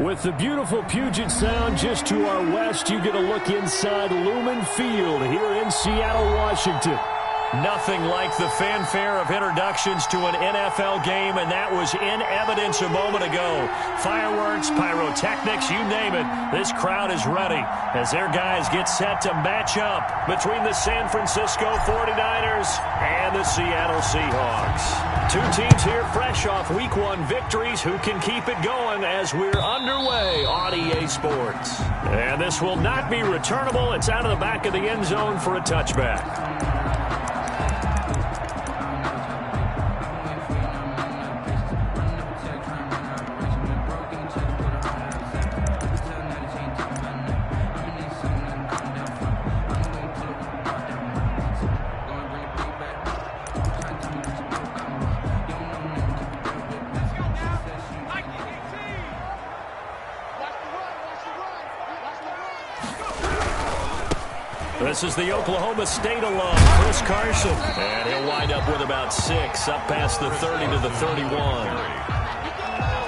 With the beautiful Puget Sound just to our west, you get a look inside Lumen Field here in Seattle, Washington. Nothing like the fanfare of introductions to an NFL game, and that was in evidence a moment ago. Fireworks, pyrotechnics, you name it. This crowd is ready as their guys get set to match up between the San Francisco 49ers and the Seattle Seahawks. Two teams here fresh off Week 1 victories. Who can keep it going as we're underway on EA Sports? And this will not be returnable. It's out of the back of the end zone for a touchback. This is the Oklahoma State alum, Chris Carson. And he'll wind up with about 6, up past the 30 to the 31. All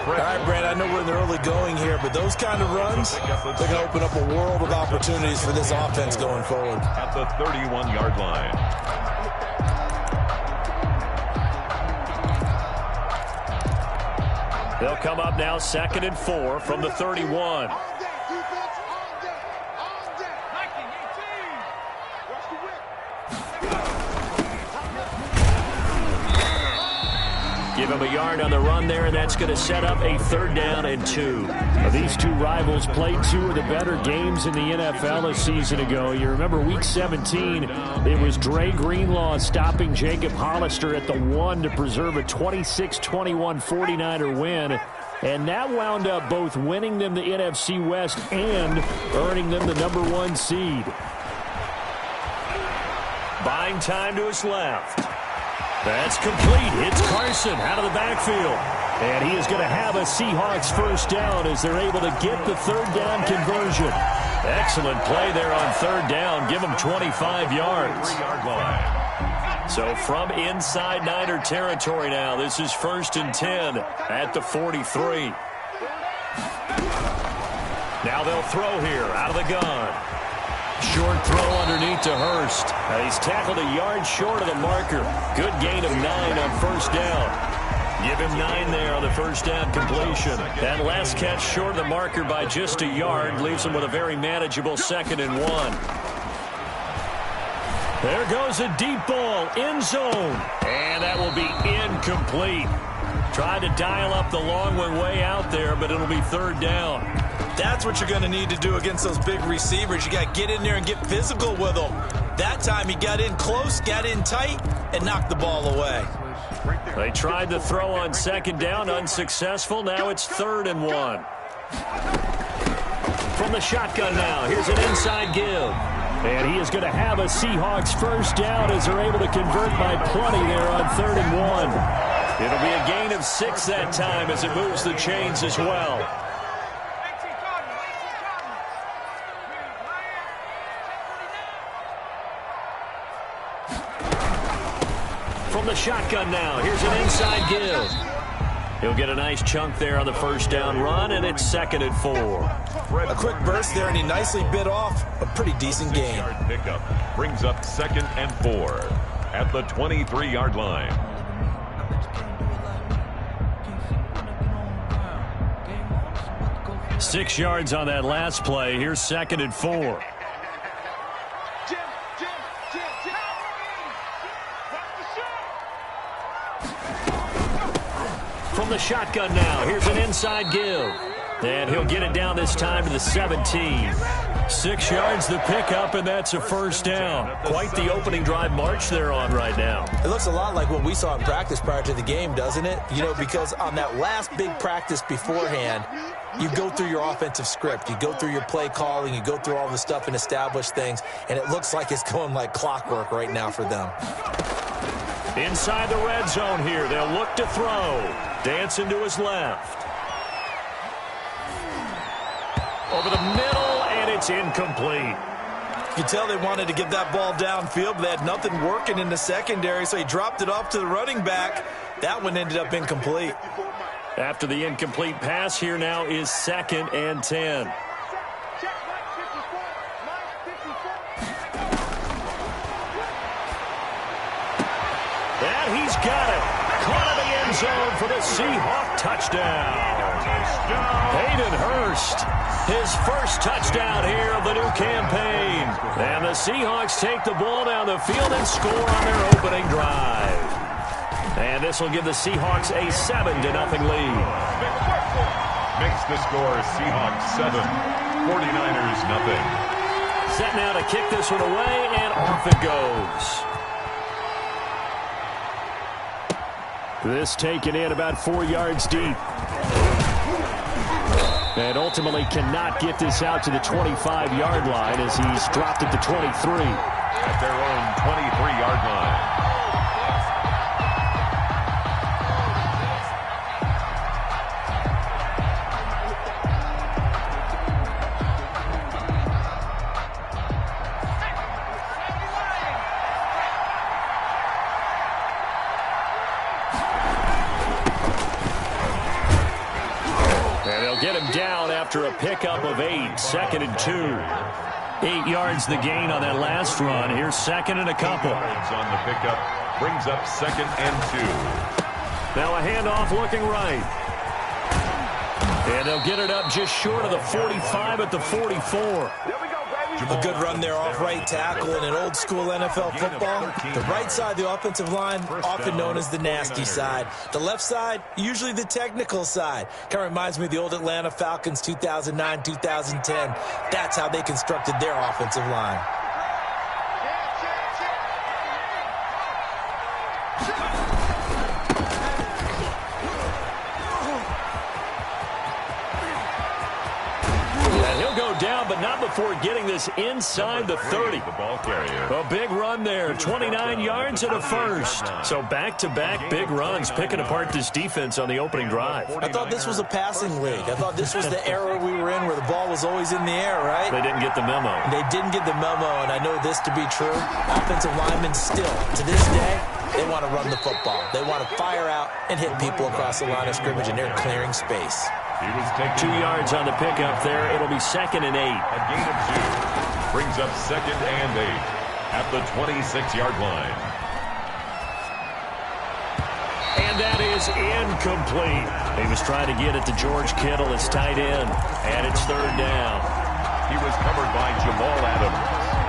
right, Brad, I know we're in the early going here, but those kind of runs, they're going to open up a world of opportunities for this offense going forward. At the 31-yard line. They'll come up now 2nd and 4 from the 31. Give him a yard on the run there, and that's going to set up a 3rd down and 2. These two rivals played 2 of the better games in the NFL a season ago. You remember Week 17, it was Dre Greenlaw stopping Jacob Hollister at the 1 to preserve a 26-21 49er win. And that wound up both winning them the NFC West and earning them the #1 seed. Buying time to his left. That's complete. It's Carson out of the backfield. And he is going to have a Seahawks 1st down as they're able to get the 3rd down conversion. Excellent play there on 3rd down. Give him 25 yards. So from inside Niner territory now, this is 1st and 10 at the 43. Now they'll throw here out of the gun. Short throw underneath to Hurst. He's tackled a yard short of the marker. Good gain of 9 on 1st down. Give him 9 there on the 1st down completion. That last catch short of the marker by just a yard leaves him with a very manageable 2nd and 1. There goes a deep ball, end zone. And that will be incomplete. Tried to dial up the long one way out there, but it'll be 3rd down. That's what you're going to need to do against those big receivers. You got to get in there and get physical with them. That time he got in close, got in tight, and knocked the ball away. They tried to throw on 2nd down, unsuccessful. Now it's 3rd and 1. From the shotgun now, here's an inside give. And he is going to have a Seahawks 1st down as they're able to convert by plenty there on 3rd and 1. It'll be a gain of 6 that time as it moves the chains as well. From the shotgun now, here's an inside give. He'll get a nice chunk there on the 1st down run, and it's 2nd and 4. A quick burst there, and he nicely bit off a pretty decent gain. Pickup brings up 2nd and 4 at the 23-yard line. Six yards on that last play. Here's 2nd and 4. From the shotgun now, here's an inside give. And he'll get it down this time to the 17. 6 yards the pickup, and that's a 1st down. Quite the opening drive march they're on right now. It looks a lot like what we saw in practice prior to the game, doesn't it? You know, because on that last big practice beforehand, you go through your offensive script. You go through your play calling. You go through all the stuff and establish things. And it looks like it's going like clockwork right now for them. Inside the red zone here. They'll look to throw. Dancing to his left. Over the middle, and it's incomplete. You can tell they wanted to get that ball downfield, but they had nothing working in the secondary, so he dropped it off to the running back. That one ended up incomplete. After the incomplete pass, here now is 2nd and 10. And he's got it. Caught in the end zone for the Seahawks touchdown. Hayden Hurst, his first touchdown here of the new campaign. And the Seahawks take the ball down the field and score on their opening drive. And this will give the Seahawks a 7-0 lead. Makes the score Seahawks 7, 49ers nothing. Set now to kick this one away, and off it goes. This taken in about 4 yards deep. And ultimately cannot get this out to the 25-yard line as he's dropped at the 23. At their own 23-yard line. Get him down after a pickup of 8. 2nd and 2. 8 yards the gain on that last run. Here's 2nd and a couple. 8 yards on the pickup. Brings up 2nd and 2. Now a handoff looking right. And they'll get it up just short of the 45 at the 44. A good run there off right tackle in an old school NFL football. The right side of the offensive line, often known as the nasty side. The left side, usually the technical side. Kind of reminds me of the old Atlanta Falcons 2009, 2010. That's how they constructed their offensive line. Down, but not before getting this inside the 30. The ball carrier. A big run there, 29 yards and a first. So back-to-back big runs, picking apart this defense on the opening drive. I thought this was a passing league. I thought this was the era we were in where the ball was always in the air, right? They didn't get the memo. They didn't get the memo, and I know this to be true. Offensive linemen still, to this day, they want to run the football. They want to fire out and hit people across the line of scrimmage, and they're clearing space. He was taking 2 yards on the pickup there. It'll be 2nd and 8. A gain of 2. Brings up 2nd and 8 at the 26-yard line. And that is incomplete. He was trying to get it to George Kittle, his tight end. And it's 3rd down. He was covered by Jamal Adams.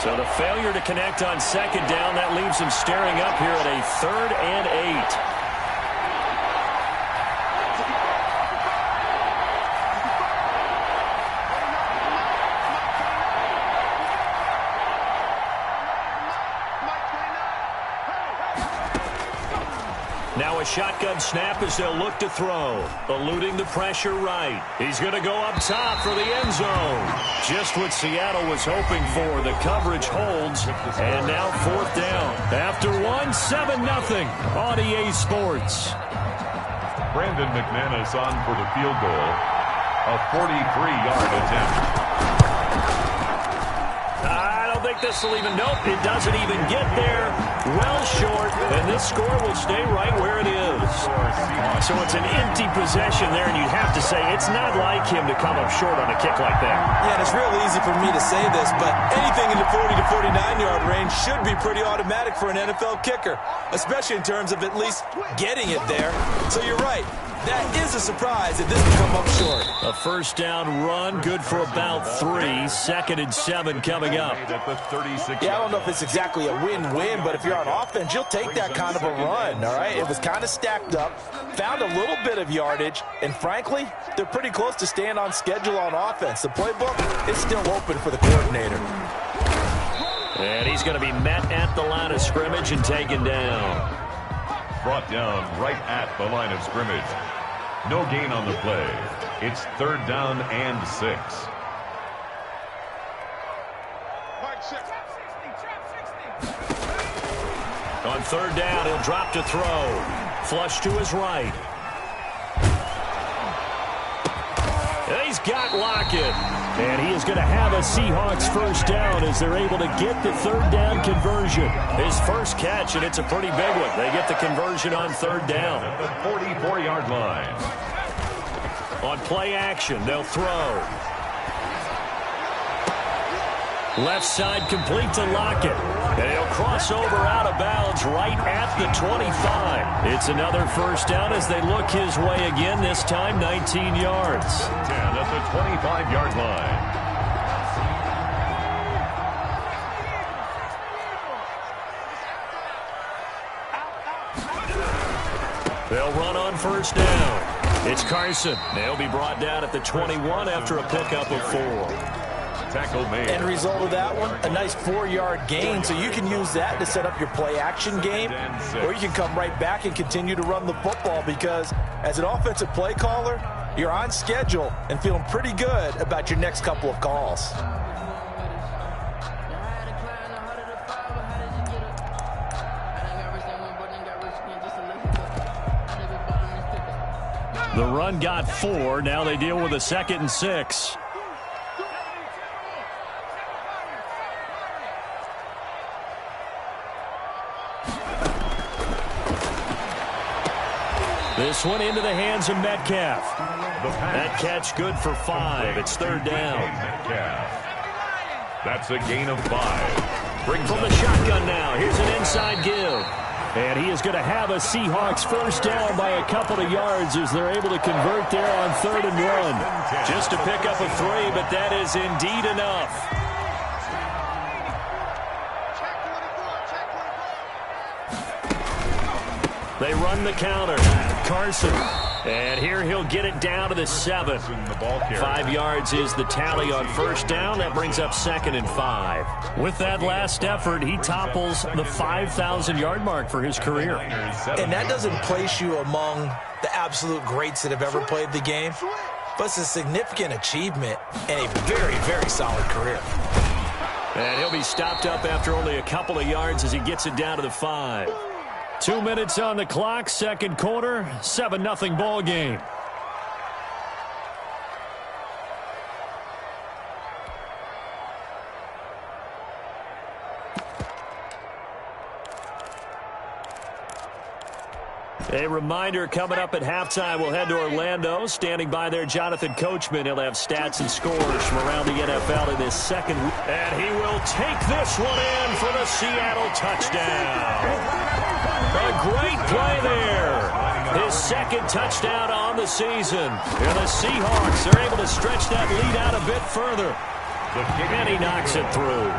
So the failure to connect on 2nd down, that leaves him staring up here at a 3rd and 8. Now a shotgun snap as they'll look to throw. Eluding the pressure right. He's going to go up top for the end zone. Just what Seattle was hoping for. The coverage holds. And now 4th down. After 7-0 on EA Sports. Brandon McManus on for the field goal. A 43-yard attempt. I don't think this will even, nope, it doesn't even get there. Well short, and this score will stay right where it is. So it's an empty possession there, and you'd have to say it's not like him to come up short on a kick like that. Yeah, and it's real easy for me to say this, but anything in the 40 to 49-yard range should be pretty automatic for an NFL kicker, especially in terms of at least getting it there. So you're right. That is a surprise if this can come up short. A 1st down run, good for about 3. 2nd and 7 coming up. Yeah, I don't know if it's exactly a win-win, but if you're on offense, you'll take that kind of a run, all right? It was kind of stacked up, found a little bit of yardage, and frankly, they're pretty close to staying on schedule on offense. The playbook is still open for the coordinator. And he's going to be met at the line of scrimmage and taken down. Brought down right at the line of scrimmage. No gain on the play. It's 3rd down and 6. On 3rd down, he'll drop to throw. Flush to his right. And he's He's got Lockett. And he is going to have a Seahawks first down as they're able to get the third down conversion. His first catch, and it's a pretty big one. They get the conversion on third down. At the 44-yard line. On play action, they'll throw. Left side complete to Lockett. And he'll cross over out of bounds right at the 25. It's another first down as they look his way again, this time 19 yards. 10 at the 25-yard line. They'll run on first down. It's Carson. They'll be brought down at the 21 after a pickup of 4. Tackle made. End result of that one, a nice 4-yard gain, so you can use that to set up your play-action game, or you can come right back and continue to run the football because as an offensive play caller, you're on schedule and feeling pretty good about your next couple of calls. The run got 4. Now they deal with a 2nd and 6. This one into the hands of Metcalf. That catch good for 5. It's third down. That's a gain of 5. Brings from the shotgun now. Here's an inside give. And he is going to have a Seahawks first down by a couple of yards as they're able to convert there on 3rd and 1. Just a pickup of 3, but that is indeed enough. They run the counter. Carson. And here he'll get it down to the 7. 5 yards is the tally on first down. That brings up 2nd and 5. With that last effort, he topples the 5,000-yard mark for his career. And that doesn't place you among the absolute greats that have ever played the game, but it's a significant achievement and a very, very solid career. And he'll be stopped up after only a couple of yards as he gets it down to the 5. 2 minutes on the clock, second quarter, 7-0 ball game. A reminder coming up at halftime, we'll head to Orlando. Standing by there, Jonathan Coachman. He'll have stats and scores from around the NFL in this second week. And he will take this one in for the Seattle touchdown. A great play there. His second touchdown on the season. And the Seahawks are able to stretch that lead out a bit further. And he knocks it through.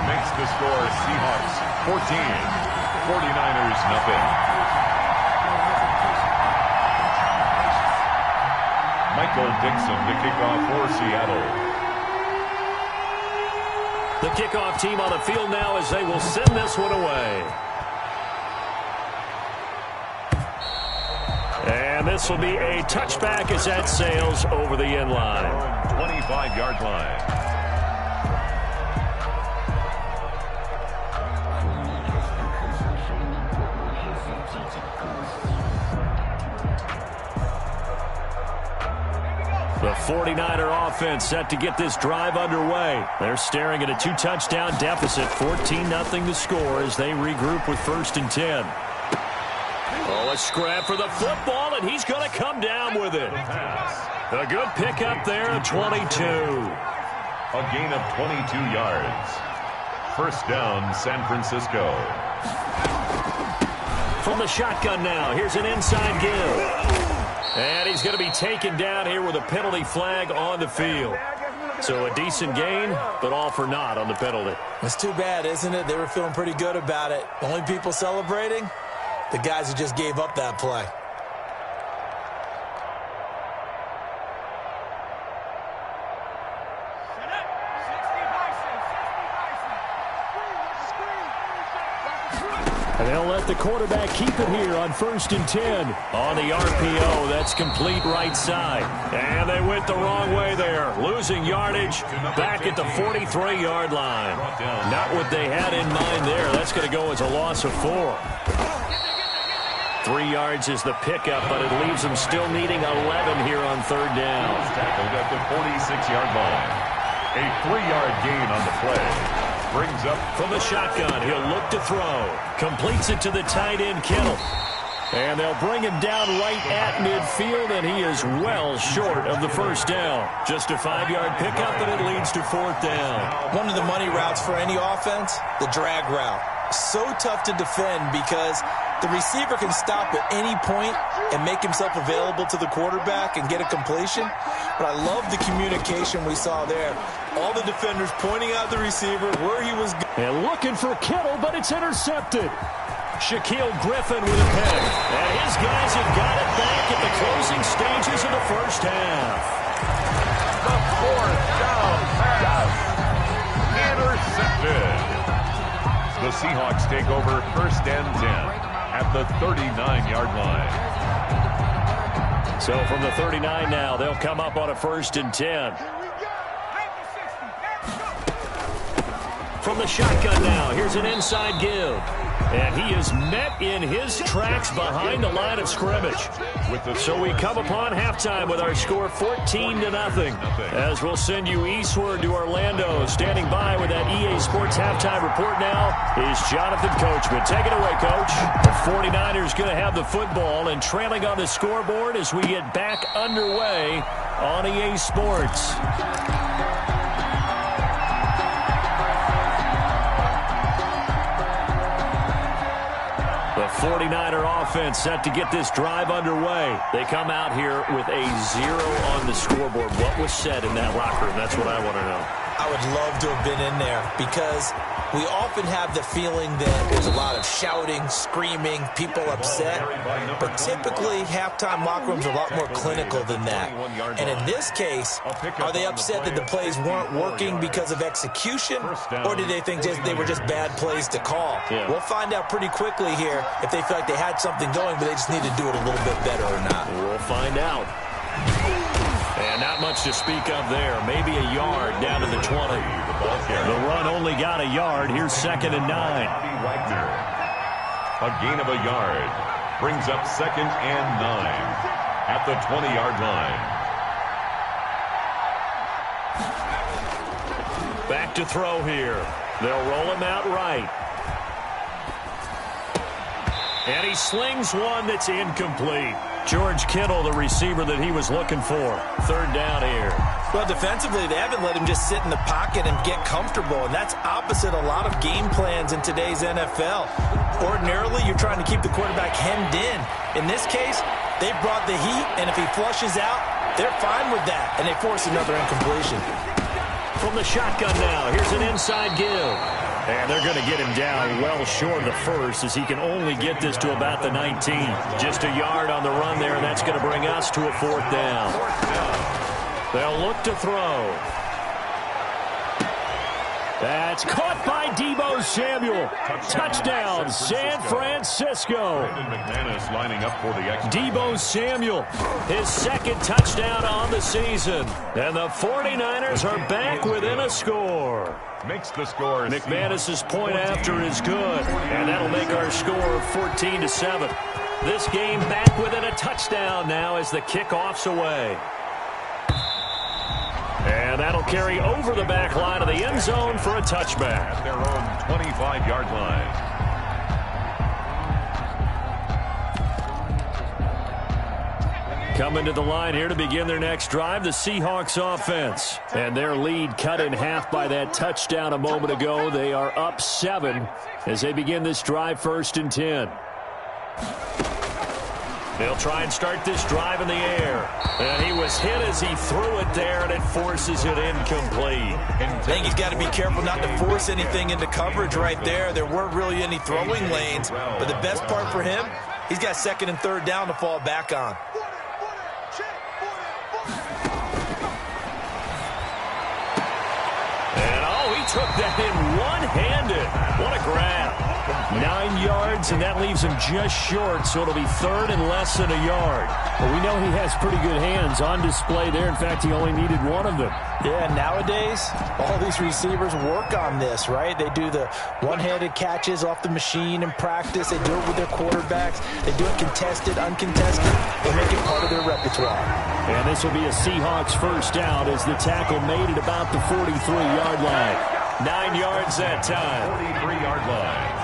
Makes the score Seahawks 14, 49ers nothing. Michael Dixon to kick off for Seattle. The kickoff team on the field now as they will send this one away. And this will be a touchback as that sails over the end line. 25-yard line. The 49er offense set to get this drive underway. They're staring at a 2-touchdown deficit, 14-0 to score as they regroup with 1st and 10. Oh, a scrap for the football, and he's going to come down with it. A good pickup there at 22. A gain of 22 yards. First down, San Francisco. From the shotgun now, here's an inside give. And he's going to be taken down here with a penalty flag on the field. So a decent gain, but all for naught on the penalty. It's too bad, isn't it? They were feeling pretty good about it. The only people celebrating, the guys who just gave up that play. And they'll let the quarterback keep it here on 1st and 10. On the RPO, that's complete right side. And they went the wrong way there. Losing yardage back at the 43-yard line. Not what they had in mind there. That's going to go as a loss of 4. 3 yards is the pickup, but it leaves them still needing 11 here on third down. Tackled at the 46-yard line. A 3-yard gain on the play. Brings up from the shotgun. He'll look to throw. Completes it to the tight end, Kittle. And they'll bring him down right at midfield, and he is well short of the first down. Just a 5-yard pickup, and it leads to fourth down. One of the money routes for any offense, the drag route. So tough to defend because the receiver can stop at any point and make himself available to the quarterback and get a completion. But I love the communication we saw there. All the defenders pointing out the receiver, where he was going. And looking for Kittle, but it's intercepted. Shaquille Griffin with a pick. And his guys have got it back at the closing stages of the first half. the fourth down pass. Intercepted. The Seahawks take over first and 10 at the 39-yard line. So from the 39 now, they'll come up on a first and 10. From the shotgun now, here's an inside give. And he is met in his tracks behind the line of scrimmage. So we come upon halftime with our score 14-0. As we'll send you eastward to Orlando. Standing by with that EA Sports halftime report now is Jonathan Coachman. Take it away, Coach. The 49ers going to have the football and trailing on the scoreboard as we get back underway on EA Sports. The 49er offense set to get this drive underway. They come out here with a 0 on the scoreboard. What was said in that locker room? That's what I want to know. I would love to have been in there because we often have the feeling that there's a lot of shouting, screaming, people upset. But typically, halftime locker rooms are a lot more clinical than that. And in this case, are they upset that the plays weren't working because of execution? Or did they think they were just bad plays to call? Yeah. We'll find out pretty quickly here if they feel like they had something going, but they just need to do it a little bit better or not. We'll find out. And not much to speak of there. Maybe a yard down to the 20. The run only got a yard. Here's 2nd and 9. A gain of a yard brings up 2nd and 9 at the 20-yard line. Back to throw here. They'll roll him out right. And he slings one that's incomplete. George Kittle, the receiver that he was looking for. 3rd down here. Well, defensively, they haven't let him just sit in the pocket and get comfortable, and that's opposite a lot of game plans in today's NFL. Ordinarily, you're trying to keep the quarterback hemmed in. In this case, they brought the heat, and if he flushes out, they're fine with that, and they force another incompletion. From the shotgun now, here's an inside give. And they're going to get him down well short of the first as he can only get this to about the 19. Just a yard on the run there, and that's going to bring us to a 4th down. They'll look to throw. That's caught by Deebo Samuel. Touchdown, San Francisco. McManus lining up for the extra. Deebo Samuel, his 2nd touchdown on the season. And the 49ers are back within a score. Makes the score. McManus's point after is good. And that'll make our score 14-7. This game back within a touchdown now as the kickoff's away. And that'll carry over the back line of the end zone for a touchback. At their own 25-yard line. Coming to the line here to begin their next drive, the Seahawks offense. And their lead cut in half by that touchdown a moment ago. They are up 7 as they begin this drive 1st and 10. They'll try and start this drive in the air. And he was hit as he threw it there, and it forces it incomplete. I think he's got to be careful not to force anything into coverage right there. There weren't really any throwing lanes. But the best part for him, he's got 2nd and 3rd down to fall back on. And, oh, he took that in one-handed. What a grab. 9 yards, and that leaves him just short, so it'll be third and less than a yard. Well, we know he has pretty good hands on display there. In fact, he only needed one of them. Yeah, nowadays, all these receivers work on this, right? They do the one-handed catches off the machine in practice. They do it with their quarterbacks. They do it contested, uncontested. They make it part of their repertoire. And this will be a Seahawks first down as the tackle made it about the 43-yard line. 9 yards that time. 43-yard line.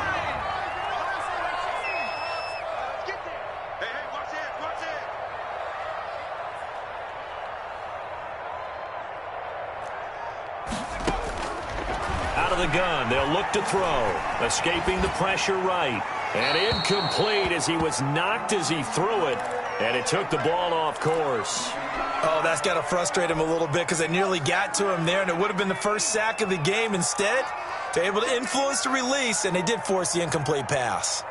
Out of the gun, they'll look to throw. Escaping the pressure right. And incomplete as he was knocked as he threw it. And it took the ball off course. Oh, that's got to frustrate him a little bit because they nearly got to him there, and it would have been the first sack of the game. Instead, they're able to influence the release, and they did force the incomplete pass.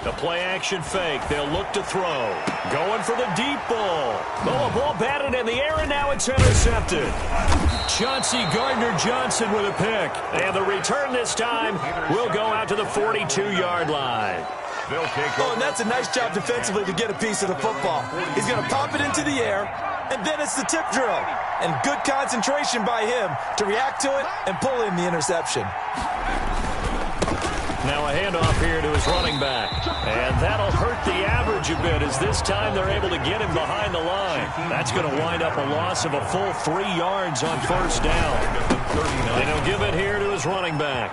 The play-action fake. They'll look to throw. Going for the deep ball. Oh, a ball batted in the air, and now it's intercepted. Chauncey Gardner-Johnson with a pick. And the return this time will go out to the 42-yard line. Oh, and that's a nice job defensively to get a piece of the football. He's going to pop it into the air, and then it's the tip drill. And good concentration by him to react to it and pull in the interception. Now a handoff here to his running back. And that'll hurt the average a bit as this time they're able to get him behind the line. That's going to wind up a loss of a full 3 yards on first down. And he'll give it here to his running back.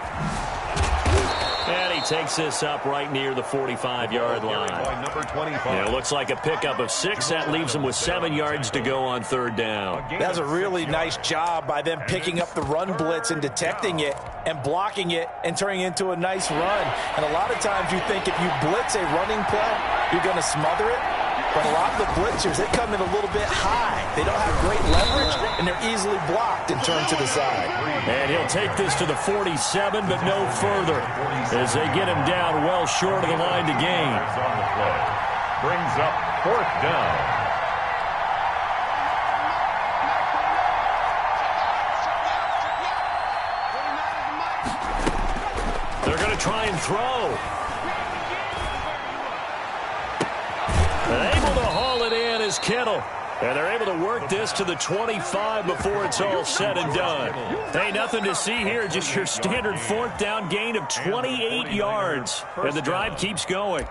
And he takes this up right near the 45-yard line. And it looks like a pickup of 6. That leaves him with 7 yards to go on third down. That's a really nice job by them picking up the run blitz and detecting it and blocking it and turning it into a nice run. And a lot of times you think if you blitz a running play, you're going to smother it. But a lot of the blitzers, they come in a little bit high. They don't have great leverage, and they're easily blocked and turned to the side. And he'll take this to the 47, but no further, as they get him down well short of the line to gain. Brings up fourth down. They're going to try and throw. Able to haul it in is Kittle. And they're able to work this to the 25 before it's all said and done. Hey, nothing to see here. Just your standard fourth down gain of 28 yards. And the drive keeps going.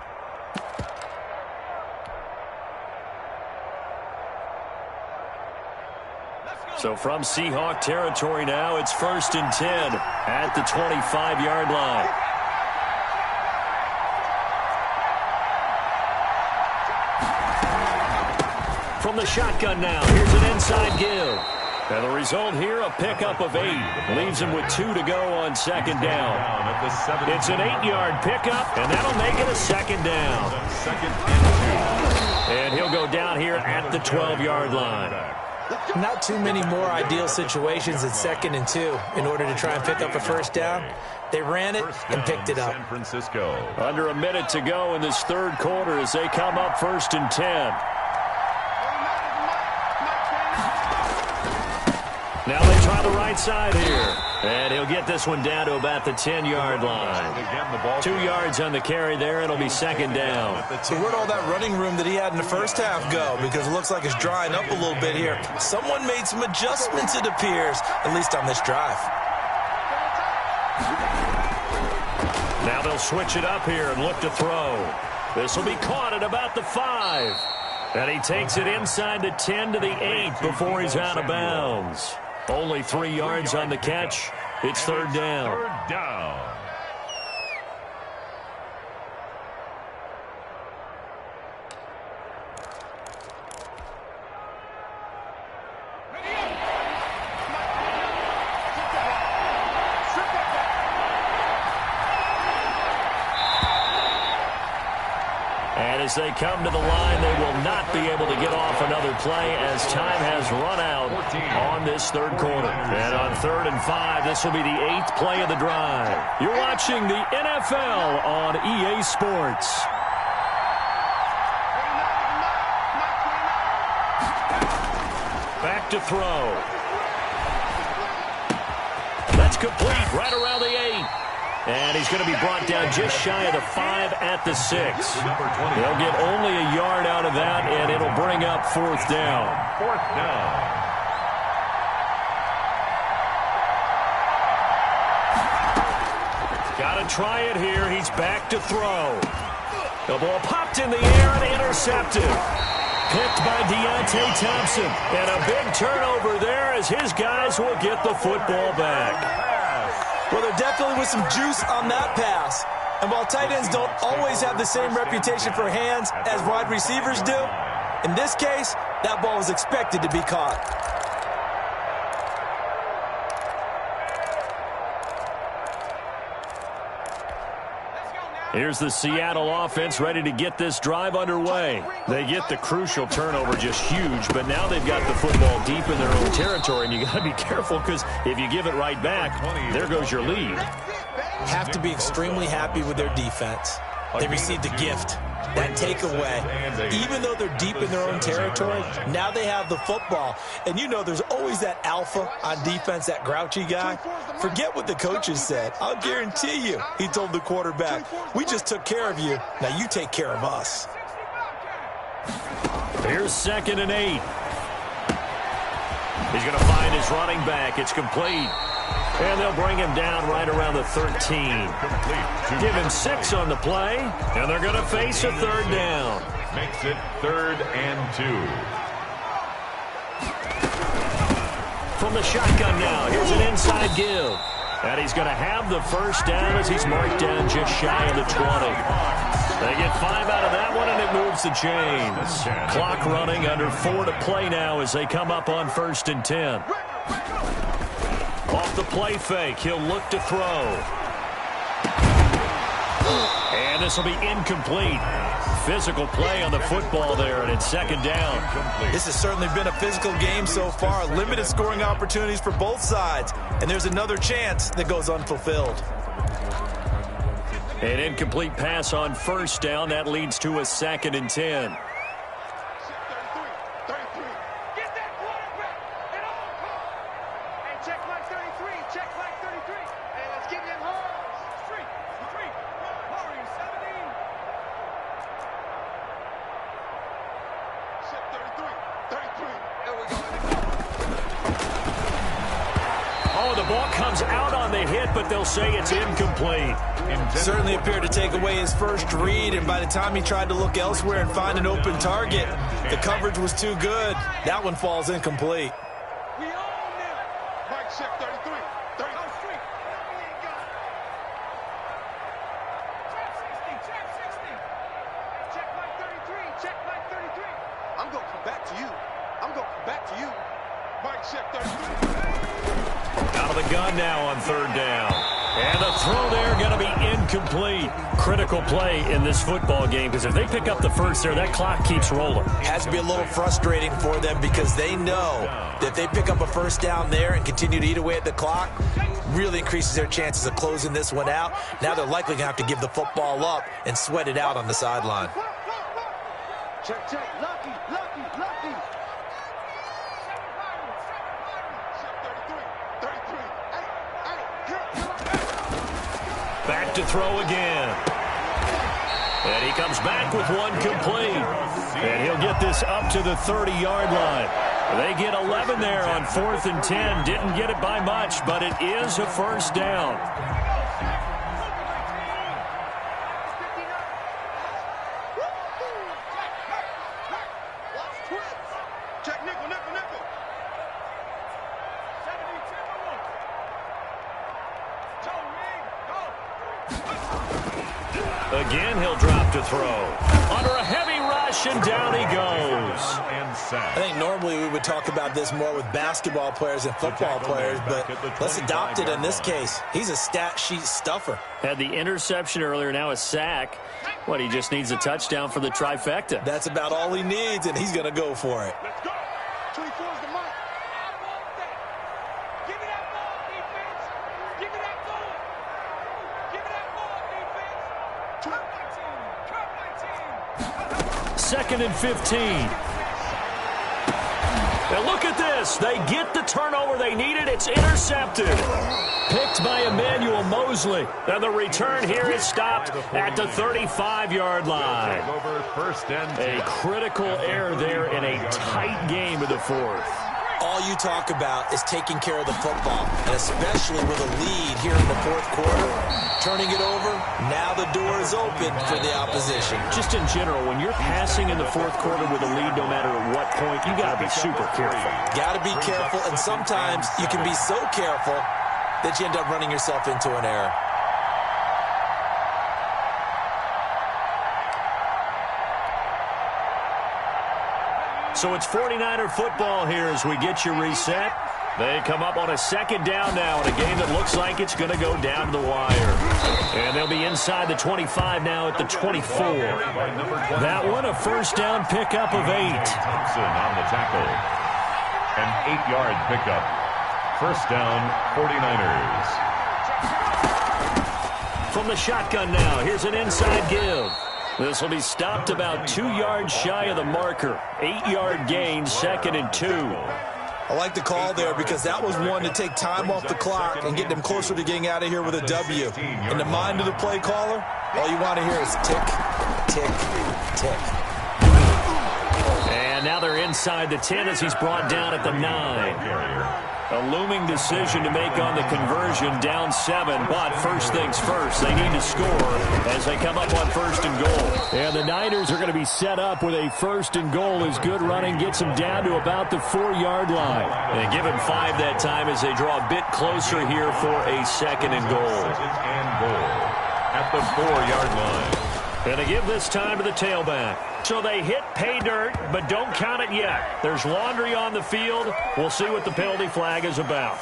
So from Seahawk territory now, it's 1st and 10 at the 25-yard line. From the shotgun now, here's an inside give. And the result here, a pickup of 8. Leaves him with 2 to go on second down. It's an 8-yard pickup, and that'll make it a second down. And he'll go down here at the 12-yard line. Not too many more ideal situations at 2nd and 2 in order to try and pick up a first down. They ran it and picked it up. San Francisco. Under a minute to go in this third quarter as they come up 1st and 10. Now they try the right side here. And he'll get this one down to about the 10-yard line. 2 yards on the carry there. It'll be second down. So where'd all that running room that he had in the first half go? Because it looks like it's drying up a little bit here. Someone made some adjustments, it appears, at least on this drive. Now they'll switch it up here and look to throw. This will be caught at about the 5. And he takes it inside the 10 to the 8 before he's out of bounds. Only 3 yards on the catch. It's third down. Third down. And as they come to the line, they will not be able to get off another play as time has run out on this third quarter. And on 3rd and 5, this will be the 8th play of the drive. You're watching the NFL on EA Sports. back to throw. That's complete right around the 8. And he's going to be brought down just shy of the 5 at the 6. They'll get only a yard out of that, and it'll bring up 4th down. 4th down. Got to try it here. He's back to throw. The ball popped in the air and intercepted. Picked by Deontay Thompson. And a big turnover there as his guys will get the football back. Well, there definitely was some juice on that pass. And while tight ends don't always have the same reputation for hands as wide receivers do, in this case, that ball was expected to be caught. Here's the Seattle offense ready to get this drive underway. They get the crucial turnover, just huge, but now they've got the football deep in their own territory, and you got to be careful because if you give it right back, there goes your lead. Have to be extremely happy with their defense. They received a gift. That takeaway, even though they're deep in their own territory, now they have the football. And you know there's always that alpha on defense, that grouchy guy. Forget what the coaches said. I'll guarantee you, he told the quarterback, we just took care of you. Now you take care of us. Here's 2nd and 8. He's going to find his running back. It's complete. And they'll bring him down right around the 13. Give him 6 on the play, and they're going to face a 3rd down. Makes it 3rd and 2. From the shotgun now, here's an inside give. And he's going to have the 1st down as he's marked down just shy of the 20. They get 5 out of that one, and it moves the chains. Clock running, under 4 to play now as they come up on 1st and 10. Off the play fake, he'll look to throw. And this will be incomplete. Physical play on the football there, and it's 2nd down. This has certainly been a physical game so far. Limited scoring opportunities for both sides. And there's another chance that goes unfulfilled. An incomplete pass on 1st down. That leads to a 2nd and 10. But they'll say it's incomplete. Certainly appeared to take away his first read, and by the time he tried to look elsewhere and find an open target, the coverage was too good. That one falls incomplete. We all knew. Mike, check 33. 30. Check 60. Check Mike 33. Check Mike 33. I'm going to come back to you. Mike, check 33. Out of the gun now on 3rd down. And the throw there going to be incomplete. Critical play in this football game because if they pick up the 1st there, that clock keeps rolling. Has to be a little frustrating for them because they know that if they pick up a 1st down there and continue to eat away at the clock, really increases their chances of closing this one out. Now they're likely going to have to give the football up and sweat it out on the sideline. Check. Lucky. Back to throw again. And he comes back with one complete. And he'll get this up to the 30-yard line. They get 11 there on 4th and 10. Didn't get it by much, but it is a 1st down. Check nickel. Again, he'll drop to throw. Under a heavy rush, and down he goes. I think normally we would talk about this more with basketball players and football players, but let's adopt it in this case. He's a stat sheet stuffer. Had the interception earlier, now a sack. What, he just needs a touchdown for the trifecta. That's about all he needs, and he's going to go for it. Let's go. 24's the mark. Give me that ball, defense. Give me that ball. Give me that ball, defense. Curve my team. 2nd and 15. And look at this. They get the turnover they needed. It's intercepted. Picked by Emmanuel Mosley. And the return here is stopped at the 35-yard line. A critical error there in a tight game of the fourth. All you talk about is taking care of the football, and especially with a lead here in the fourth quarter. Turning it over, now the door is open for the opposition. Just in general, when you're passing in the fourth quarter with a lead, no matter at what point, you got to be super careful. Got to be careful, and sometimes you can be so careful that you end up running yourself into an error. So it's 49er football here as we get you reset. They come up on a second down now in a game that looks like it's going to go down to the wire. And they'll be inside the 25 now at the 24. That one, a first down pickup of 8. Thompson on the tackle. An 8-yard pickup. First down, 49ers. From the shotgun now, here's an inside give. This will be stopped about 2 yards shy of the marker. 8-yard gain, 2nd and 2. I like the call there because that was one to take time off the clock and get them closer to getting out of here with a W. In the mind of the play caller, all you want to hear is tick, tick, tick. And now they're inside the 10 as he's brought down at the 9. A looming decision to make on the conversion, down 7, but first things first, they need to score as they come up on 1st and goal. And the Niners are going to be set up with a 1st and goal as good running gets them down to about the 4-yard line. And give him 5 that time as they draw a bit closer here for a 2nd and goal. At the 4-yard line. And they give this time to the tailback. So they hit pay dirt, but don't count it yet. There's laundry on the field. We'll see what the penalty flag is about.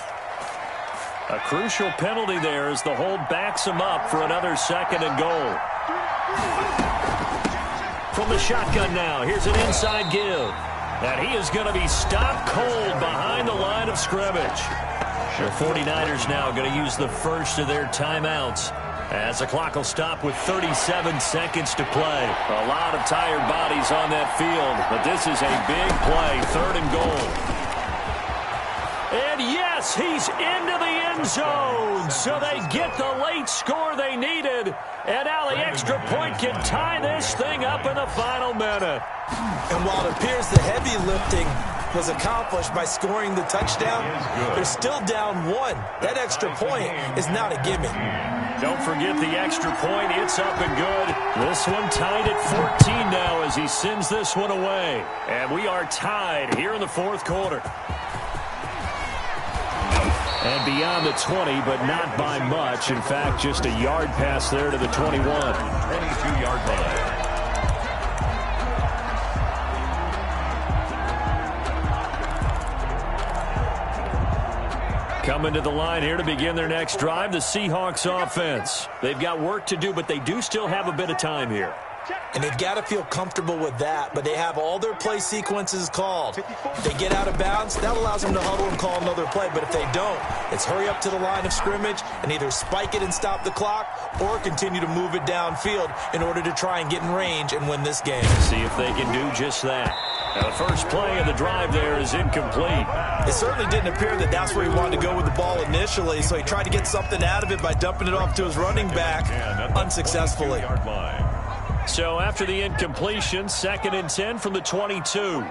A crucial penalty there as the hold backs him up for another 2nd and goal. From the shotgun now, here's an inside give. And he is going to be stopped cold behind the line of scrimmage. The 49ers now going to use the first of their timeouts, as the clock will stop with 37 seconds to play. A lot of tired bodies on that field, but this is a big play, 3rd and goal. And yes, he's into the end zone, so they get the late score they needed. And now the extra point can tie this thing up in the final minute. And while it appears the heavy lifting was accomplished by scoring the touchdown, they're still down 1. That extra point is not a gimme. Don't forget the extra point. It's up and good. This one tied at 14 now as he sends this one away. And we are tied here in the fourth quarter. And beyond the 20, but not by much. In fact, just a yard pass there to the 21. 22-yard line. Coming to the line here to begin their next drive, the Seahawks offense. They've got work to do, but they do still have a bit of time here. And they've got to feel comfortable with that, but they have all their play sequences called. If they get out of bounds, that allows them to huddle and call another play. But if they don't, it's hurry up to the line of scrimmage and either spike it and stop the clock or continue to move it downfield in order to try and get in range and win this game. See if they can do just that. Now, the first play of the drive there is incomplete. It certainly didn't appear that that's where he wanted to go with the ball initially, so he tried to get something out of it by dumping it off to his running back unsuccessfully. So after the incompletion, 2nd and 10 from the 22.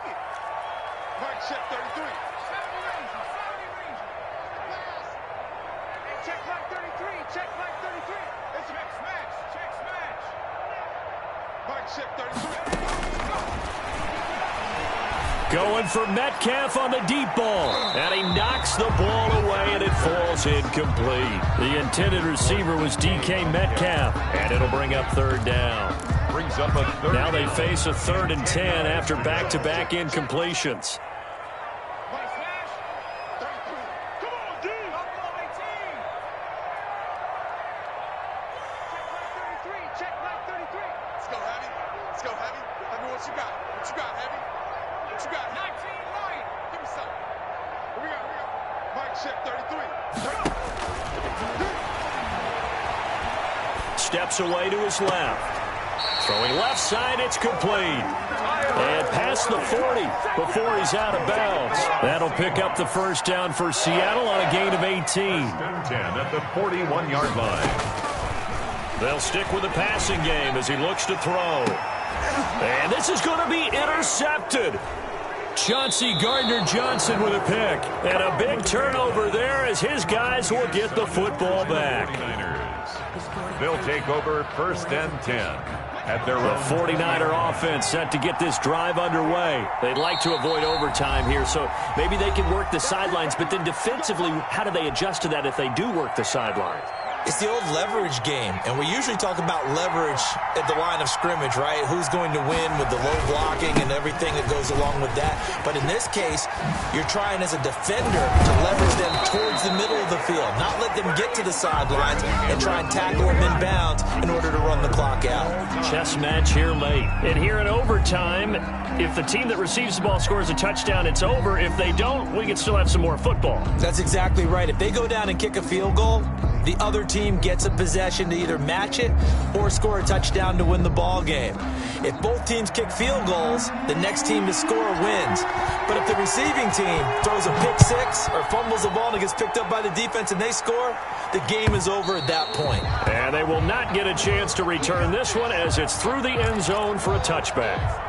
Going for Metcalf on the deep ball. And he knocks the ball away, and it falls incomplete. The intended receiver was DK Metcalf, and it'll bring up 3rd down. Brings up a 3rd. Now they face a 3rd and 10 after back-to-back incompletions. Steps away to his left. Throwing left side, it's complete. And past the 40 before he's out of bounds. That'll pick up the first down for Seattle on a gain of 18. 10 at the 41-yard line. They'll stick with the passing game as he looks to throw. And this is going to be intercepted. Chauncey Gardner-Johnson with a pick. And a big turnover there as his guys will get the football back. They'll take over first and 10 at their The 49er offense set to get this drive underway. They'd like to avoid overtime here, so maybe they can work the sidelines, but then defensively, how do they adjust to that if they do work the sidelines? It's the old leverage game, and we usually talk about leverage at the line of scrimmage, right? Who's going to win with the low blocking and everything that goes along with that. But in this case, you're trying as a defender to leverage them towards the middle of the field, not let them get to the sidelines and try and tackle them in bounds in order to run the clock out. Chess match here late. And here in overtime, if the team that receives the ball scores a touchdown, it's over. If they don't, we can still have some more football. That's exactly right. If they go down and kick a field goal, the other team gets a possession to either match it or score a touchdown to win the ball game. If both teams kick field goals, the next team to score wins. But if the receiving team throws a pick six or fumbles the ball and it gets picked up by the defense and they score, the game is over at that point. And they will not get a chance to return this one as it's through the end zone for a touchback.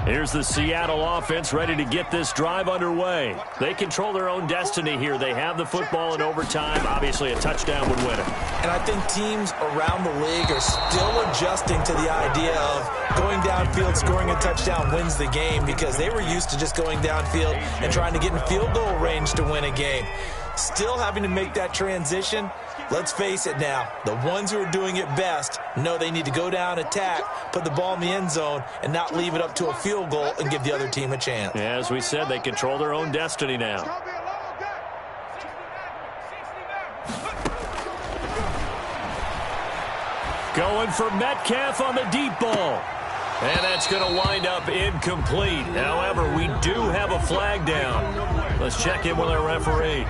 Here's the Seattle offense ready to get this drive underway. They control their own destiny here. They have the football in overtime. Obviously, a touchdown would win it. And I think teams around the league are still adjusting to the idea of going downfield, scoring a touchdown wins the game, because they were used to just going downfield and trying to get in field goal range to win a game. Still having to make that transition. Let's face it now, the ones who are doing it best know they need to go down, attack, put the ball in the end zone, and not leave it up to a field goal and give the other team a chance. As we said, they control their own destiny now. Going for Metcalf on the deep ball. And that's going to wind up incomplete. However, we do have a flag down. Let's check in with our referee.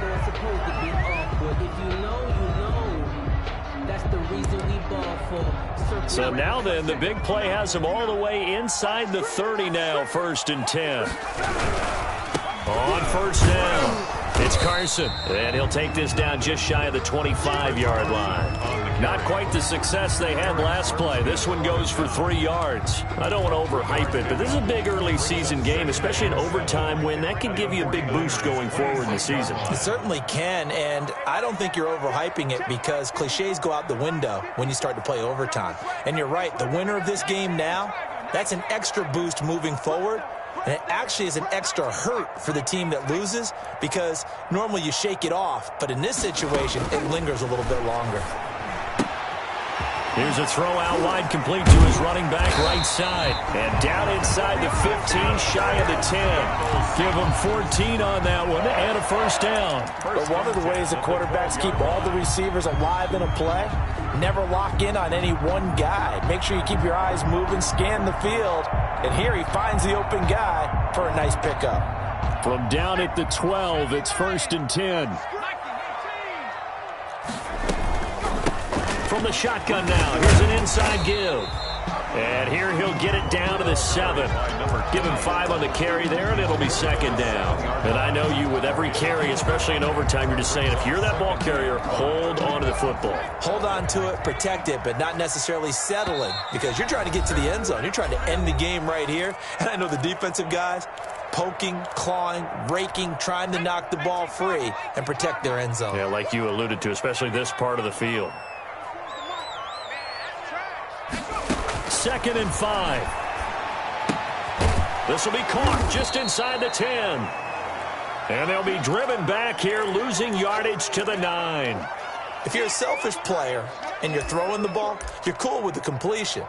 So now then, the big play has them all the way inside the 30 now, 1st and 10. On first down, it's Carson. And he'll take this down just shy of the 25-yard line. Not quite the success they had last play. This one goes for 3 yards. I don't want to overhype it, but this is a big early season game, especially an overtime win. That can give you a big boost going forward in the season. It certainly can, and I don't think you're overhyping it because cliches go out the window when you start to play overtime. And you're right, the winner of this game now, that's an extra boost moving forward. And it actually is an extra hurt for the team that loses because normally you shake it off, but in this situation, it lingers a little bit longer. Here's a throw out wide, complete to his running back right side. And down inside the 15, shy of the 10. Give him 14 on that one and a first down. But one of the ways the quarterbacks keep all the receivers alive in a play, never lock in on any one guy. Make sure you keep your eyes moving, scan the field. And here he finds the open guy for a nice pickup. From down at the 12, it's 1st and 10. From the shotgun now, here's an inside give. And here he'll get it down to the 7. Give him 5 on the carry there, and it'll be 2nd down. And I know you, with every carry, especially in overtime, you're just saying, if you're that ball carrier, hold on to the football. Hold on to it, protect it, but not necessarily settling, because you're trying to get to the end zone. You're trying to end the game right here. And I know the defensive guys poking, clawing, raking, trying to knock the ball free and protect their end zone. Yeah, like you alluded to, especially this part of the field. 2nd and 5. This will be caught just inside the 10. And they'll be driven back here, losing yardage to the 9. If you're a selfish player and you're throwing the ball, you're cool with the completion.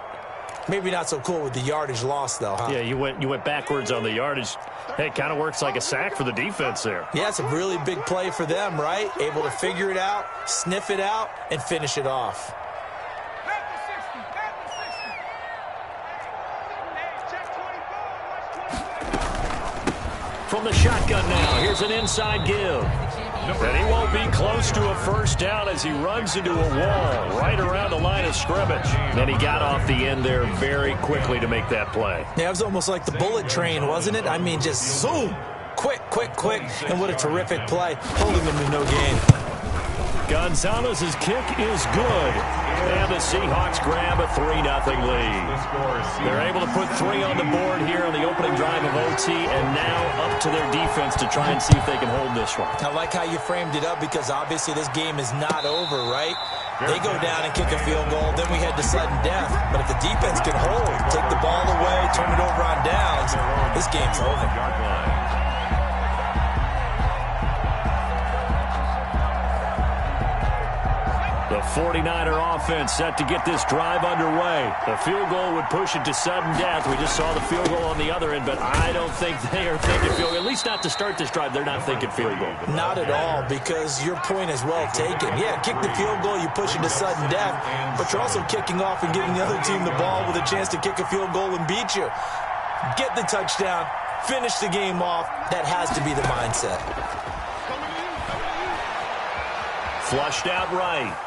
Maybe not so cool with the yardage loss, though, huh? Yeah, you went backwards on the yardage. Hey, it kind of works like a sack for the defense there. Yeah, it's a really big play for them, right? Able to figure it out, sniff it out, and finish it off. From the shotgun now, here's an inside give. And he won't be close to a first down as he runs into a wall right around the line of scrimmage. And he got off the end there very quickly to make that play. Yeah, it was almost like the bullet train, wasn't it? I mean, just zoom. Quick, quick, quick. And what a terrific play, holding him to no gain. Gonzalez's kick is good. And the Seahawks grab a 3-0 lead. They're able to put 3 on the board here on the opening drive of OT, and now up to their defense to try and see if they can hold this one. I like how you framed it up because obviously this game is not over, right? They go down and kick a field goal, then we head to sudden death. But if the defense can hold, take the ball away, turn it over on downs, this game's over. The 49er offense set to get this drive underway. The field goal would push it to sudden death. We just saw the field goal on the other end, but I don't think they are thinking field goal. At least not to start this drive. They're not thinking field goal. Not at all, because your point is well taken. Yeah, kick the field goal, you push it to sudden death, but you're also kicking off and giving the other team the ball with a chance to kick a field goal and beat you. Get the touchdown, finish the game off. That has to be the mindset. Flushed out right.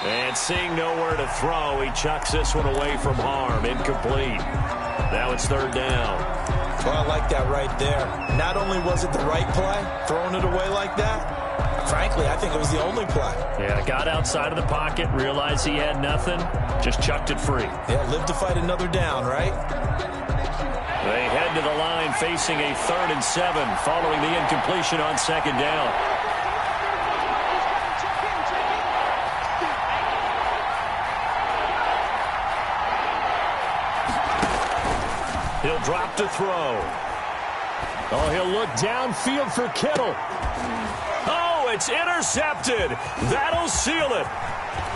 And seeing nowhere to throw, he chucks this one away from harm. Incomplete. Now it's 3rd down. Well, I like that right there. Not only was it the right play, throwing it away like that, frankly, I think it was the only play. Yeah, got outside of the pocket, realized he had nothing, just chucked it free. Yeah, live to fight another down, right? They head to the line facing a 3rd and 7 following the incompletion on 2nd down. He'll drop to throw. Oh, he'll look downfield for Kittle. Oh, it's intercepted. That'll seal it.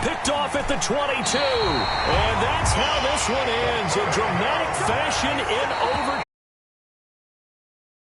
Picked off at the 22. And that's how this one ends. In dramatic fashion in overtime.